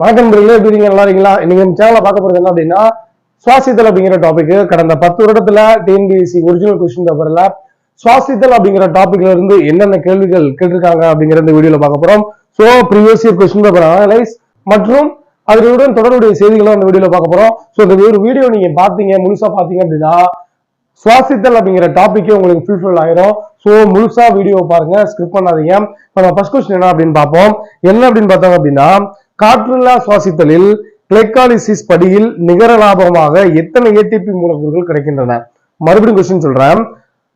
வணக்கம் நண்பர்களே, எப்படி இருக்கீங்க? நல்லா இருக்கீங்களா? இன்னைக்கு சேனலை பார்க்க போறது என்ன அப்படின்னா, சுவாசித்தல் அப்படிங்கிற டாபிக். கடந்த 10 வருடத்துல டிஎன்பிஎஸ்சி ஒரிஜினல் கொஸ்டின் பேப்பர்ல சுவாசித்தல் அப்படிங்கிற டாபிக்ல இருந்து என்னென்ன கேள்விகள் கேட்டிருக்காங்க அப்படிங்கிற இந்த வீடியோல பார்க்க போறோம். So previous year question paper analyse மற்றும் அதனுடன் தொடர்புடைய செய்திகளும் அந்த வீடியோல பார்க்க போறோம். சோ இந்த ஒரு வீடியோ நீங்க பாத்தீங்க, முழுசா பாத்தீங்க அப்படின்னா சுவாசித்தல் அப்படிங்கிற டாபிக்கே உங்களுக்கு ஃபுல்ஃபில் ஆயிரும். சோ முழுசா வீடியோ பாருங்க, ஸ்கிப் பண்ணாதீங்க. நம்ம ஃபர்ஸ்ட் கொஸ்டின் என்ன அப்படின்னு பார்ப்போம். என்ன அப்படின்னு பார்த்தாங்க அப்படின்னா, காற்றுல்லா சுவாசித்தலில் கிளைகாலிசிஸ் படியில் நிகர லாபமாக எத்தனை ஏடிபி மூலக்கூறுகள் கிடைக்கின்றன? மறுபடியும் கொஸ்டின் சொல்றேன்.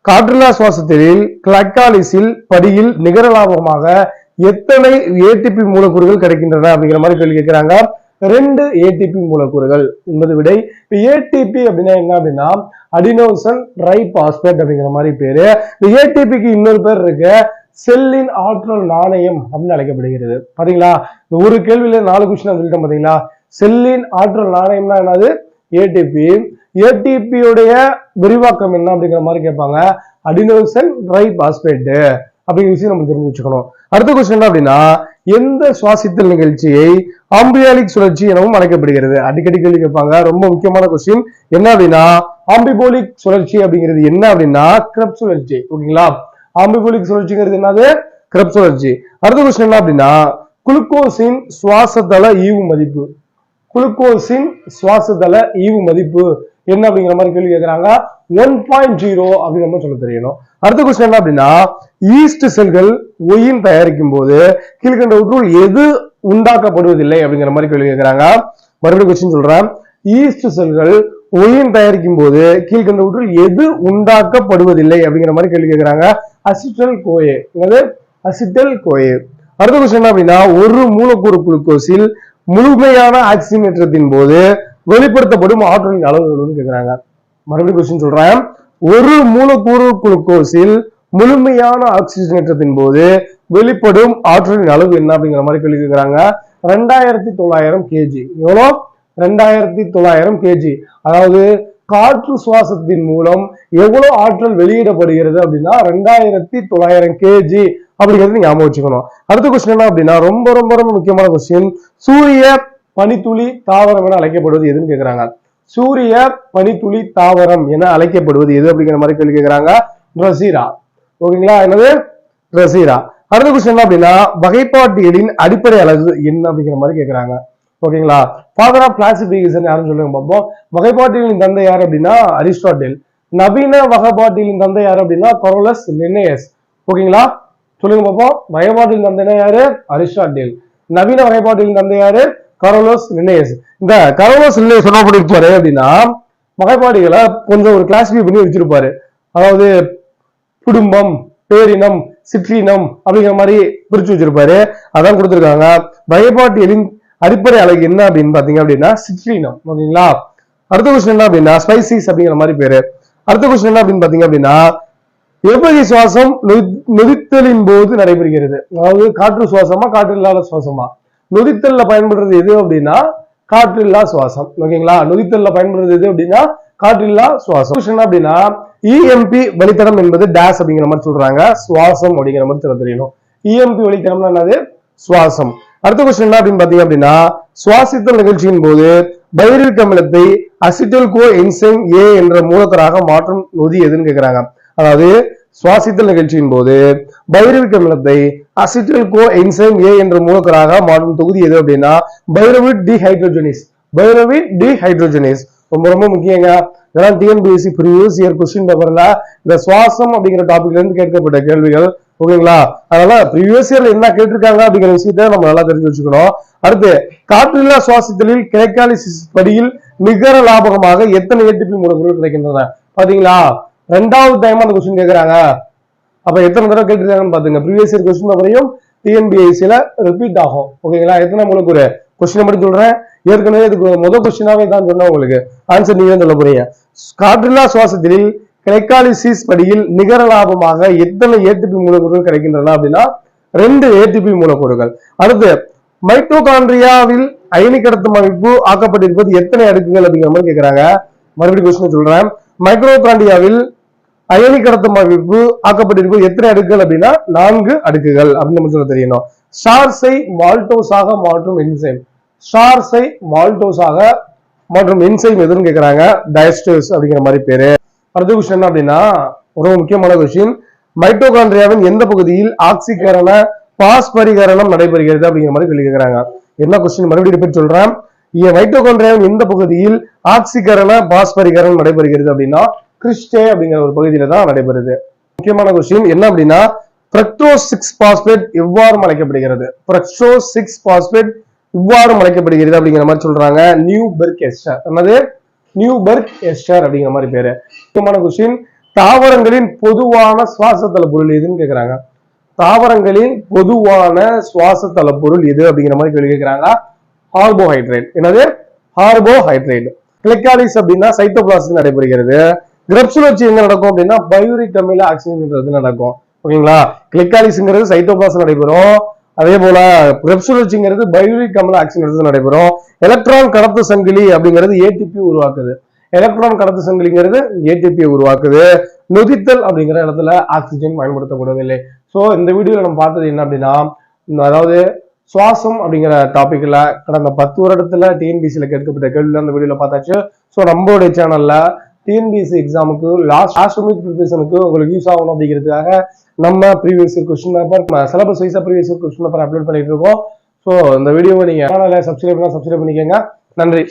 காற்றுல்லா சுவாசத்தில் கிளைகாலிசில் படியில் நிகர லாபமாக எத்தனை ஏடிபி மூலக்கூறுகள் கிடைக்கின்றன அப்படிங்கிற மாதிரி கேள்வி கேட்கிறாங்க. 2 ஏடிபி மூலக்கூறுகள் என்பது விடை. ஏடிபி அப்படின்னா என்ன அப்படின்னா அடினோசின் ட்ரைபாஸ்பேட் அப்படிங்கிற மாதிரி பேரு. இந்த ஏடிபிக்கு இன்னொரு பேர் இருக்கு, செல்லின் ஆற்றல் நாணயம் அப்படின்னு அழைக்கப்படுகிறது. பாத்தீங்களா, இந்த ஒரு கேள்வியில 4 கொஸ்டின் சொல்லிட்டேன். பாத்தீங்களா, செல்லின் ஆற்றல் நாணயம்னா என்னது? ஏடிபி. ஏடிபியுடைய விரிவாக்கம் என்ன அப்படிங்கிற மாதிரி கேட்பாங்க, அடினோசின் ட்ரைபாஸ்பேட் அப்படிங்கிற விஷயம் நம்ம தெரிஞ்சு வச்சுக்கணும். அடுத்த கொஸ்டின் என்ன அப்படின்னா, எந்த சுவாசித்தல் நிகழ்ச்சியை ஆம்பியாலிக் சுழற்சி எனவும் அழைக்கப்படுகிறது? அடிக்கடி கேள்வி கேட்பாங்க, ரொம்ப முக்கியமான கொஸ்டின். என்ன அப்படின்னா ஆம்பிபோலிக் சுழற்சி அப்படிங்கிறது என்ன அப்படின்னா கிரெப்ஸ் சுழற்சி. ஓகேங்களா, ஆம்பிபோலிக் சுழற்சிங்கிறது என்னது? கிரெப்ஸ் சுழற்சி. அடுத்த கொஸ்டின் என்ன அப்படின்னா, குளுக்கோஸின் சுவாசதள ஈவு மதிப்பு. குளுக்கோஸின் சுவாசதள ஈவு மதிப்பு என்ன அப்படிங்கிற மாதிரி கேள்வி கேட்கிறாங்க. 1.0 அப்படிங்கிற மாதிரி சொல்ல தெரியணும். அடுத்த கொஸ்டின் என்ன அப்படின்னா, ஈஸ்ட் செல்கள் ஒயின் தயாரிக்கும் போது கீழ்கண்டவற்றுள் எது உண்டாக்கப்படுவதில்லை அப்படிங்கிற மாதிரி கேள்வி கேட்கிறாங்க. மறுபடியும் கொஸ்டின் சொல்றேன். ஈஸ்ட் செல்கள் ஒயின் தயாரிக்கும் போது கீழ்கண்டவற்றுள் எது உண்டாக்கப்படுவதில்லை அப்படிங்கிற மாதிரி கேள்வி கேட்கிறாங்க. அசிட்டல் கோயே. அசிட்டல் கோயே. அடுத்த கொஸ்டின் என்ன அப்படின்னா, ஒரு மூலக்கூறு குளுக்கோஸில் முழுமையான ஆக்சிஜனேற்றத்தின் போது வெளிப்படுத்தப்படும் ஆற்றலின் அளவு எவ்வளவுன்னு கேட்கிறாங்க. மறுபடியும் கொஸ்டின் சொல்றேன். ஒரு மூலக்கூறு குளுக்கோஸில் முழுமையான ஆக்சிஜனேற்றத்தின் போது வெளிப்படும் ஆற்றலின் அளவு என்ன அப்படிங்கிற மாதிரி கேள்வி கேட்கிறாங்க. 2900 kg. எவ்வளோ? 2900 kg. அதாவது காற்று சுவாசத்தின் மூலம் எவ்வளவு ஆற்றல் வெளியிடப்படுகிறது அப்படின்னா 2900 kg அப்படிங்கிறது ஞாபகம் வச்சுக்கணும். அடுத்த கொஸ்டின் என்ன அப்படின்னா, ரொம்ப ரொம்ப ரொம்ப முக்கியமான கொஸ்டின். சூரிய பனித்துளி தாவரம் என அழைக்கப்படுவது எதுன்னு கேட்கிறாங்க. சூரிய பனித்துளி தாவரம் என அழைக்கப்படுவது எது அப்படிங்கிற மாதிரி கேள்வி கேட்கிறாங்க. ட்ரெசிரா. ஓகேங்களா, என்னது? ட்ரெசிரா. அடுத்த கொஸ்டின் என்ன அப்படின்னா, வகைப்பாட்டியலின் அடிப்படை அலகு என்ன அப்படிங்கிற மாதிரி கேட்கிறாங்க. ஓகேங்களா, ஃபாதர் ஆஃப் கிளாசிபிகேஷன் யாருன்னு சொல்லுங்க பார்ப்போம். வகைப்பாட்டியலின் தந்தை யார் அப்படின்னா அரிஸ்டாட்டில். நவீன வகைப்பாட்டியலின் தந்தை யார் அப்படின்னா கரோலஸ் லின்னேயஸ். ஓகேங்களா, சொல்லுங்க பார்ப்போம். வகைப்பாட்டியலின் தந்தை யாரு? அரிஸ்டாட்டில். நவீன வகைப்பாட்டியலின் தந்தை யாரு? Carolus Linnaeus. இந்த கரோலஸ் லின்னேயஸ் என்ன பண்ணிருப்பாரு அப்படின்னா, வகைப்பாடுகளை கொஞ்சம் ஒரு கிளாசிஃபை பண்ணி வச்சிருப்பாரு. அதாவது குடும்பம், பேரினம், சிற்றினம் அப்படிங்கிற மாதிரி பிரிச்சு வச்சிருப்பாரு. அதான் கொடுத்திருக்காங்க. வகைப்பாட்டியலின் அடிப்படை அலகு என்ன அப்படின்னு பாத்தீங்க அப்படின்னா சிற்றினம். ஓகேங்களா, அடுத்த கொஸ்டின் என்ன அப்படின்னா ஸ்பைசிஸ் அப்படிங்கிற மாதிரி பேரு. அடுத்த கொஸ்டின் என்ன அப்படின்னு பாத்தீங்க அப்படின்னா, எவ்வகை சுவாசம் நொதித்தலின் போது நடைபெறுகிறது? அதாவது காற்று சுவாசமா காற்று இல்லாத சுவாசமா? நொதித்தல்ல பயன்படுறது எது அப்படின்னா காற்றில்லா சுவாசம். ஓகேங்களா, நொதித்தல்ல பயன்படுறது எது அப்படின்னா காற்றில்லா சுவாசம். அப்படின்னா இஎம்பி வழித்தடம் என்பது டேஸ் அப்படிங்கிற மாதிரி சொல்றாங்க, சுவாசம் அப்படிங்கிற மாதிரி சொல்ல தெரியணும். இஎம்பி வழித்தடம்னா என்னது? சுவாசம். அடுத்த கொஸ்டின் என்ன அப்படின்னு பாத்தீங்க அப்படின்னா, சுவாசித்தல் நிகழ்ச்சியின் போது பைரிக் அமிலத்தை அசிட்டல் கோ என்சைம் ஏ என்ற மூலக்கராக மாற்றும் நொதி எதுன்னு கேட்கிறாங்க. அதாவது சுவாசித்தல் நிகழ்ச்சியின் போது பைரவிக் அமிலத்தை அசிட்டல் கோ என்சைம் ஏ என்ற மூலக்கராக மாற்றும் தொகுதி எது அப்படின்னா பைரவிட் டிஹைட்ரோஜெனேஸ். பைரவிட் டிஹைட்ரோஜெனேஸ் ரொம்ப ரொம்ப முக்கியங்க. இதெல்லாம் டிஎன்பிஎஸ்சி ப்ரீவியஸ் இயர் கொஸ்டின் பேப்பர்ல இந்த சுவாசம் அப்படிங்கிற டாபிக்ல இருந்து கேட்கப்பட்ட கேள்விகள். ஓகேங்களா, அதனால ப்ரீவியஸ் இயர்ல என்ன கேட்டிருக்காங்க அப்படிங்கிற விஷயத்த நம்ம நல்லா தெரிஞ்சு வச்சுக்கணும். அடுத்து, காற்றில்லா சுவாசத்தலில் கிளைகாலிசிஸ் படியில் நிகர லாபகமாக எத்தனை ஏடிபி மூலக்கூறுகள் கிடைக்கின்றன? பாத்தீங்களா, 2வது டைம் அந்த கொஸ்டின் கேட்கறாங்க. அப்ப எத்தனை தடவை கேட்டிருக்காங்கன்னு பாத்துங்க. ப்ரீவியஸ் இயர் கொஸ்டின் பேப்பரையும் டிஎன்பிஎஸ்சில ரிப்பீட் ஆகும். ஓகேங்களா, எத்தனை மூலக்கூறு கொஸ்டின் மட்டும் சொல்றேன். ஏற்கனவே இதுக்கு முதல் கொஸ்டினாவே தான் சொன்னா உங்களுக்கு ஆன்சர் நீங்க சொல்ல போறீங்க. காற்றில்லா சுவாசத்தில் கிளைகாலிசிஸ் படியில் நிகர லாபமாக எத்தனை ஏடிபி மூலக்கூறுகள் கிடைக்கின்றன அப்படின்னா 2 ஏடிபி மூலக்கூறுகள். அடுத்து, மைட்டோகாண்ட்ரியாவில் அயனி கடத்தும் அமைப்பு ஆக்கப்பட்டிருப்பது எத்தனை அடுக்குகள் அப்படிங்கிற மாதிரி கேட்கிறாங்க. மறுபடியும் கொஸ்டின் சொல்றேன். மைட்டோகாண்ட்ரியாவில் அயனி கடத்தும் அமைப்பு ஆக்கப்பட்டிருப்பது எத்தனை அடுக்குகள் அப்படின்னா 4 அடுக்குகள் அப்படின்னு சொல்ல தெரியணும். ஸ்டார்ச்சை மால்டோஸாக மாற்றும் என்சைம். ஸ்டார்ஸை மால்டோஸாக மற்றும் என்சைம் எதுன்னு கேட்கிறாங்க, டயஸ்டர்ஸ் அப்படிங்கிற மாதிரி பேரு. அடுத்த கொஸ்டின் என்ன அப்படின்னா ஒரு முக்கியமான கொஸ்டின், மைட்டோகாண்ட்ரியாவின் எந்த பகுதியில் ஆக்சிகரண பாஸ்பரிகரணம் நடைபெறுகிறது அப்படிங்கிற மாதிரி கேள்வி கேட்கிறாங்க. என்ன கொஸ்டின் மறுபடியும் ரிப்பீட் சொல்றேன். மைட்டோகாண்ட்ரியாவின் எந்த பகுதியில் ஆக்சிகரண பாஸ்பரிகரணம் நடைபெறுகிறது அப்படின்னா கிறிஸ்டே அப்படிங்கிற ஒரு பகுதியில தான் நடைபெறுது. முக்கியமான கொஸ்டின் என்ன அப்படின்னா ஃப்ரக்டோஸ் 6 பாஸ்பேட் எவ்வாறு அழைக்கப்படுகிறது, ஃப்ரக்டோஸ் 6 பாஸ்பேட் இவ்வாறு அழைக்கப்படுகிறது அப்படிங்கிற மாதிரி சொல்றாங்க. Neuberg ester. என்னது? நியூபெர்க் எஸ்டர் அப்படிங்கிற மாதிரி பேரு. முக்கியமான கொஸ்டின், தாவரங்களின் பொதுவான சுவாசத்தல பொருள் எதுன்னு கேட்கிறாங்க. தாவரங்களின் பொதுவான சுவாசத்தல பொருள் எது அப்படிங்கிற மாதிரி கேள்வி கேட்கிறாங்க. கார்போஹைட்ரேட். என்னது? கார்போஹைட்ரேட். கிளைக்காலிஸ் அப்படின்னா சைட்டோபிளாசம் நடைபெறுகிறது. கிரெப் சுழற்சி எங்க நடக்கும் அப்படின்னா பையூரிக் அமில ஆக்சிஜன் நடக்கும். ஓகேங்களா? கிளைக்காலிஸ்ங்கிறது சைட்டோபிளாசம் நடைபெறும். அதே போல கிரெப் சுழற்சிங்கிறது பையூரிக் அமில ஆக்சிஜன் நடைபெறும். எலக்ட்ரான் கடத்து சங்கிலி அப்படிங்கிறது ஏடிபி உருவாக்குது. எலக்ட்ரான் கடத்து சங்கிலிங்கிறது ஏடிபி உருவாக்குது. நொதித்தல் அப்படிங்கிற இடத்துல ஆக்சிஜன் பயன்படுத்தப்படுவதில்லை. சோ இந்த வீடியோல நம்ம பார்த்தது என்ன அப்படின்னா, அதாவது சுவாசம் அப்படிங்கிற டாபிக்ல கடந்த 10 வருடத்துல டிஎன்பிசியில கேட்கப்பட்ட கேள்வி அந்த வீடியோல பார்த்தாச்சு. சோ நம்மளுடைய சேனல்ல டிஎன்பிசி எக்ஸாமுக்கு லாஸ்ட் மினிட் ப்ரிப்பரேஷனுக்கு உங்களுக்கு யூஸ் ஆகணும் அப்படிங்கிறதுக்காக நம்ம ப்ரீவியஸ் கொஸ்டின் பேப்பர் சிலபஸ் வைஸா ப்ரீவியஸ் கொஸ்டின் பேப்பர் அப்லோட் பண்ணிட்டு இருக்கோம். ஸோ இந்த வீடியோவை நீங்க சேனலை சப்ஸ்கிரைப் பண்ணிக்கோங்க. நன்றி.